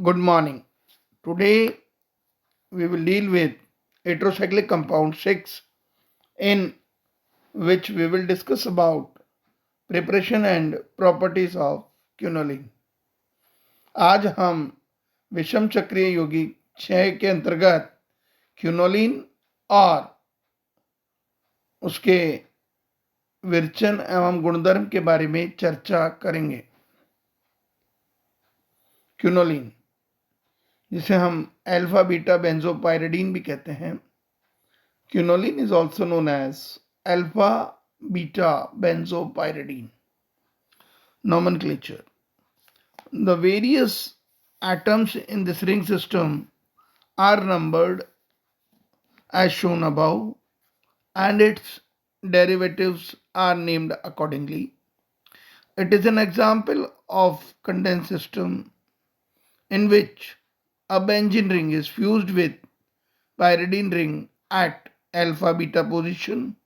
Good morning. Today we will deal with heterocyclic compound 6 in which we will discuss about preparation and properties of quinoline. आज हम विषम चक्रीय यौगिक 6 के अंतर्गत क्यूनोलिन और उसके विरचन एवं गुणधर्म के बारे में चर्चा करेंगे। क्यूनोलिन जिसे हम अल्फा बीटा बेंजोपायरिडीन भी कहते हैं। Quinoline is also known as alpha beta benzopyridine. Nomenclature. The various atoms in this ring system are numbered as shown above and its derivatives are named accordingly. It is an example of condensed system in which a benzene ring is fused with pyridine ring at alpha beta position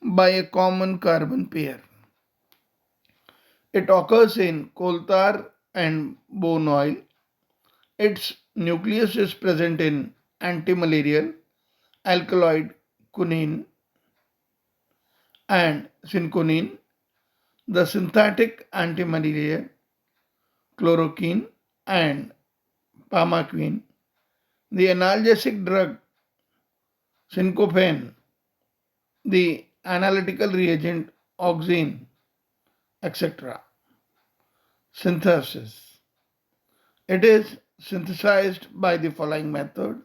by a common carbon pair. It occurs in coal tar and bone oil. Its nucleus is present in antimalarial alkaloid quinine and cinchonine, the synthetic antimalarial chloroquine and pamaquine, the analgesic drug syncophane, the analytical reagent oxine, etc. Synthesis. It is synthesized by the following method.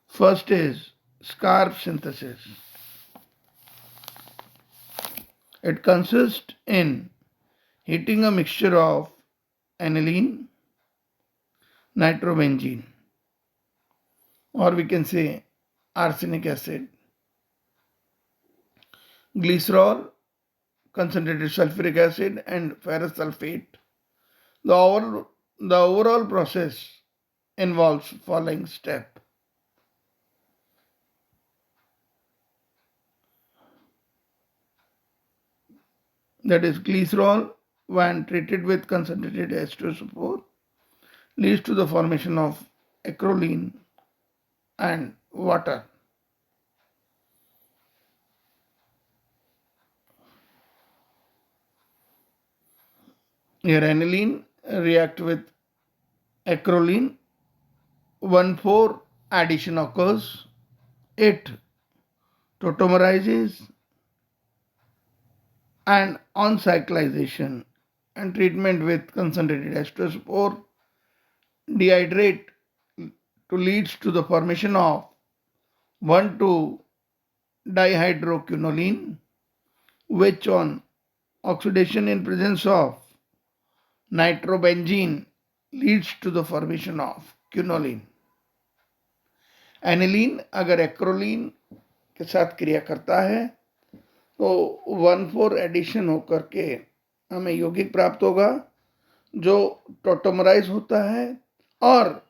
First is scarf synthesis. It consists in heating a mixture of aniline, nitrobenzene, or we can say arsenic acid, glycerol, concentrated sulfuric acid and ferrous sulfate. The overall process involves following step. That is, glycerol when treated with concentrated H2SO4 leads to the formation of acrolein and water. Here aniline react with acrolein. 1,4 addition occurs. It tautomerizes and on cyclization and treatment with concentrated H2SO4 dehydrate to leads to the formation of 1,2-dihydroquinoline, which on oxidation in presence of nitrobenzene leads to the formation of quinoline. Aniline अगर acrolein के साथ क्रिया करता है तो 1,4 addition होकर के हमें यौगिक प्राप्त होगा जो टोटोमराइज होता है और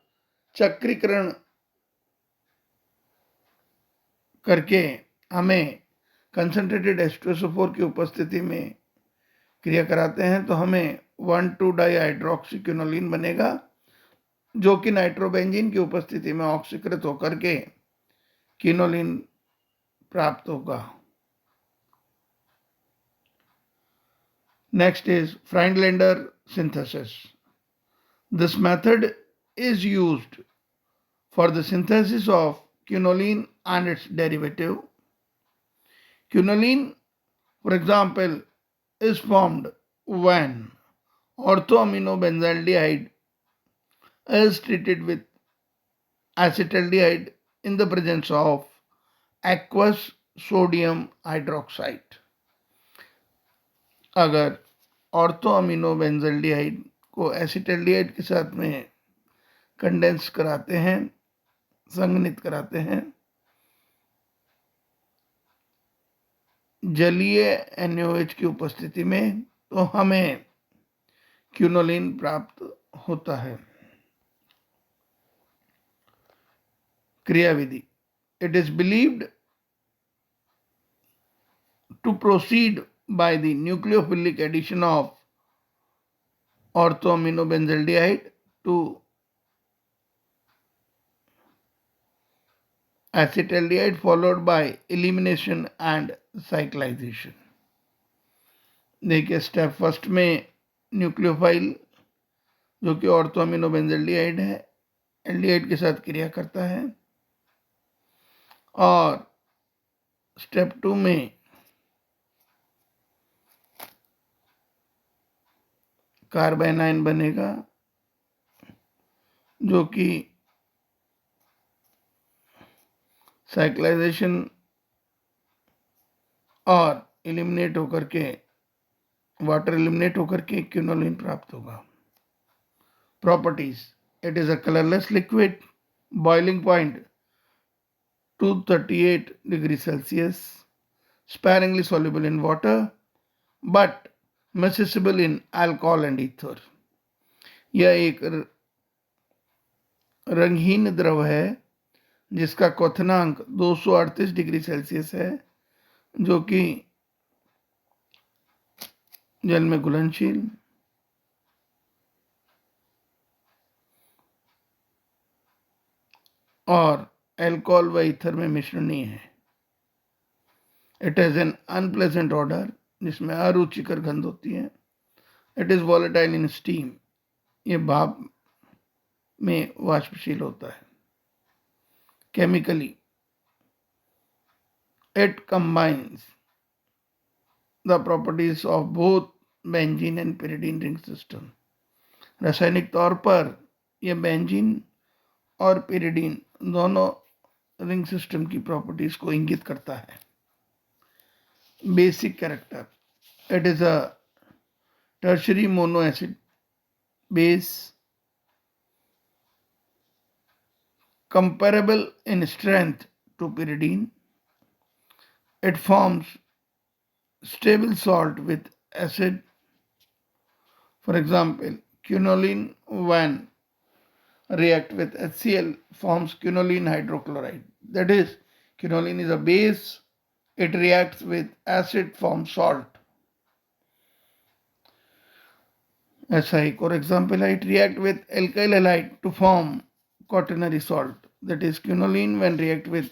चक्रीकरण करके हमें कंसंट्रेटेड H2SO4 की उपस्थिति में क्रिया कराते हैं तो हमें 1,2-डाईहाइड्रोक्सीक्विनोलिन बनेगा जो कि नाइट्रोबेंजीन की उपस्थिति में ऑक्सीकृत होकर के क्विनोलिन प्राप्त होगा. Next is Friedlander synthesis. This method is used for the synthesis of quinoline and its derivative. Quinoline, for example, is formed when orthoaminobenzaldehyde is treated with acetaldehyde in the presence of aqueous sodium hydroxide. अगर ऑर्थोअमीनोबेंजल्डिहाइड को acetaldehyde के साथ में condense कराते हैं, संघनित कराते हैं, जलीय NaOH की उपस्थिति में तो हमें क्विनोलिन प्राप्त होता है. क्रियाविधि. It is believed to proceed by the nucleophilic addition of orthoaminobenzaldehyde to acetaldehyde followed by elimination and cyclization. देखिए स्टेप फर्स्ट में न्यूक्लियोफाइल जो कि ऑर्थो अमीनो बेंजल्डिहाइड है एल्डिहाइड के साथ क्रिया करता है और स्टेप 2 में कार्बाइनाइन बनेगा जो कि साइक्लाइजेशन और एलिमिनेट होकर के वाटर एलिमिनेट होकर के क्विनोलिन प्राप्त होगा. Properties it is a colourless liquid boiling point 238 degree Celsius, sparingly soluble in water but miscible in alcohol and ether. यह एक रंगहीन द्रव है जिसका क्वथनांक 238 डिग्री सेल्सियस है जो कि जल में घुलनशील और एल्कोहल व ईथर में मिश्रणीय है. It has an unpleasant order जिसमें अरुचिकर गंध होती है. It is volatile in steam, ये भाप में वाष्पशील होता है. Chemically it combines the properties of both benzene and pyridine ring system. रासायनिक तौर पर यह बेंजीन और पिरिडीन दोनों रिंग सिस्टम की प्रॉपर्टीज को इंगित करता है. Basic character it is a tertiary mono acid base comparable in strength to pyridine. It forms stable salt with acid. For example, quinoline when react with HCl forms quinoline hydrochloride. That is, quinoline is a base. It reacts with acid, forms salt. SI, for example, it react with alkyl halide to form quaternary salt. That is, quinoline when react with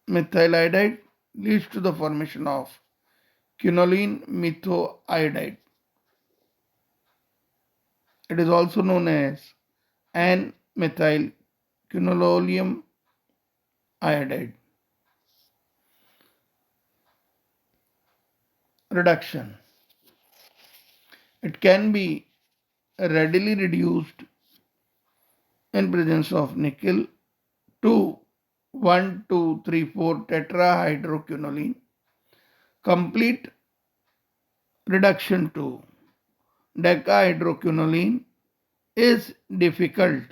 methyl iodide leads to the formation of quinoline methoiodide. It is also known as N-methyl quinoleum iodide. Reduction. It can be readily reduced in presence of nickel to 1,2,3,4 tetrahydroquinoline. Complete reduction to decahydroquinoline is difficult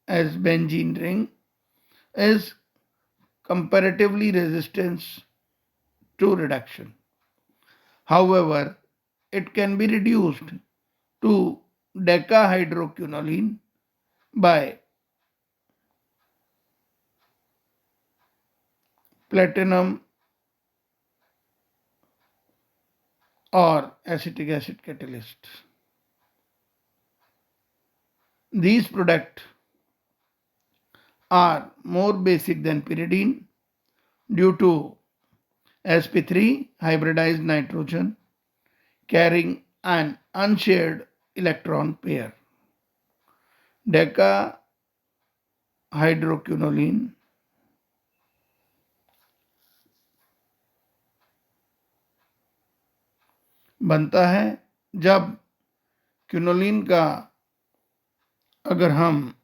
as benzene ring is comparatively resistant to reduction. However, it can be reduced to decahydroquinoline by platinum or acetic acid catalyst. These products are more basic than pyridine due to sp3 hybridized nitrogen carrying an unshared electron pair. Decahydroquinoline बनता है जब quinoline का अगर हम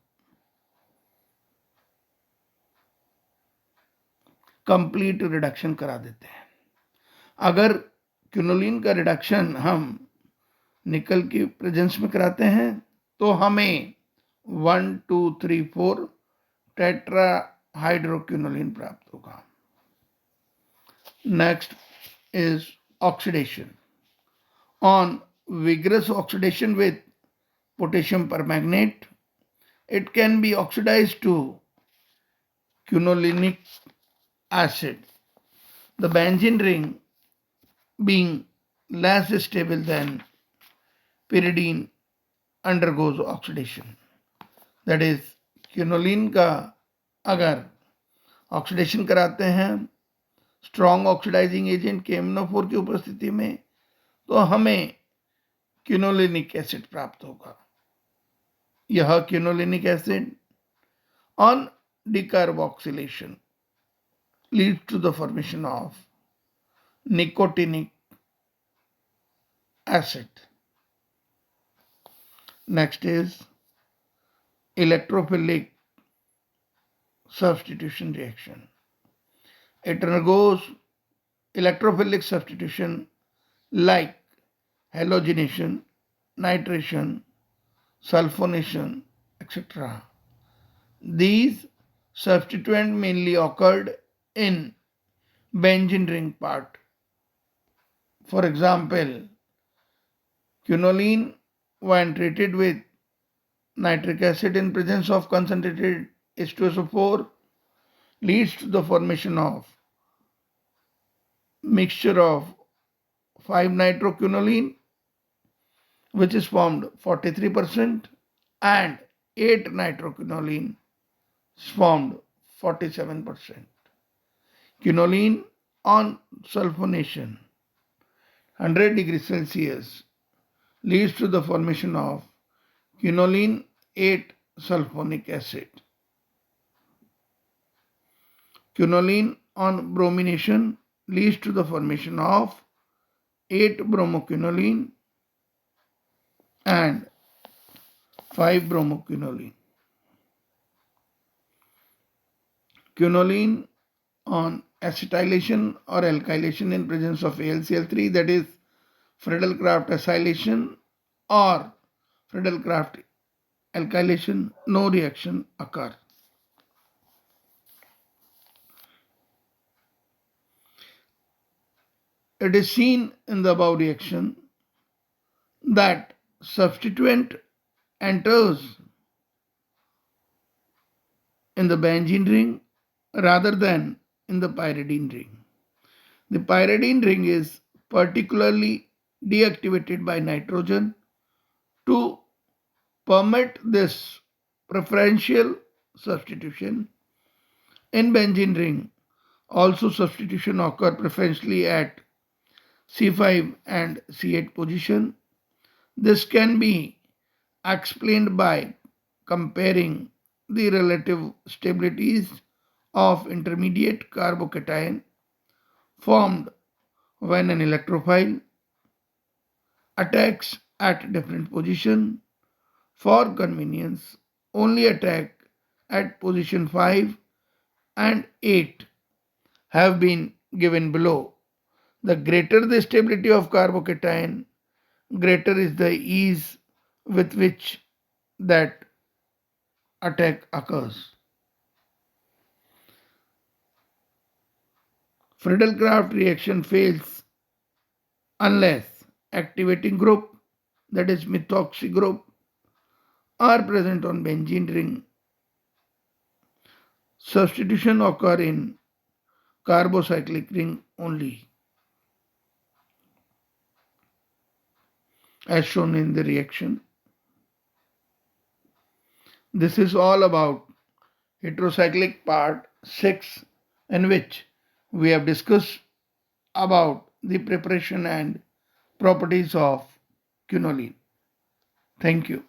complete reduction करा देते हैं. अगर क्विनोलिन का रिडक्शन हम निकल की प्रेजेंस में कराते हैं तो हमें 1, 2, 3, 4 टेट्राहाइड्रोक्विनोलिन प्राप्त होगा. Next is oxidation. On vigorous oxidation with potassium permanganate, it can be oxidized to quinolinic acid. The benzene ring being less stable than pyridine undergoes oxidation. That is, quinoline का अगर ऑक्सीडेशन कराते हैं स्ट्रॉन्ग ऑक्सीडाइजिंग एजेंट KMnO4 की उपस्थिति में तो हमें क्यूनोलिनिक acid प्राप्त होगा. यह quinolinic acid on decarboxylation leads to the formation of nicotinic acid. Next is electrophilic substitution reaction. It undergoes electrophilic substitution like halogenation, nitration, sulfonation, etc. These substituents mainly occurred in benzene ring part. For example, quinoline, when treated with nitric acid in presence of concentrated H2SO4, leads to the formation of mixture of 5-nitroquinoline, which is formed 43%, and 8-nitroquinoline is formed 47%. Quinoline on sulfonation 100 degrees Celsius leads to the formation of quinoline 8 sulfonic acid. Quinoline on bromination leads to the formation of 8 bromoquinoline and 5 bromoquinoline. Quinoline on acetylation or alkylation in presence of AlCl3, that is Friedel-Crafts acylation or Friedel-Crafts alkylation, no reaction occurs. It is seen in the above reaction that substituent enters in the benzene ring rather than in the pyridine ring. The pyridine ring is particularly deactivated by nitrogen to permit this preferential substitution. In benzene ring, also substitution occur preferentially at C5 and C8 position. This can be explained by comparing the relative stabilities of intermediate carbocation formed when an electrophile attacks at different position. For convenience, only attack at position 5 and 8 have been given below. The greater the stability of carbocation, greater is the ease with which that attack occurs. Friedel-Crafts reaction fails unless activating group, that is methoxy group, are present on benzene ring. Substitution occur in carbocyclic ring only, as shown in the reaction. This is all about heterocyclic part 6, in which we have discussed about the preparation and properties of quinoline. Thank you.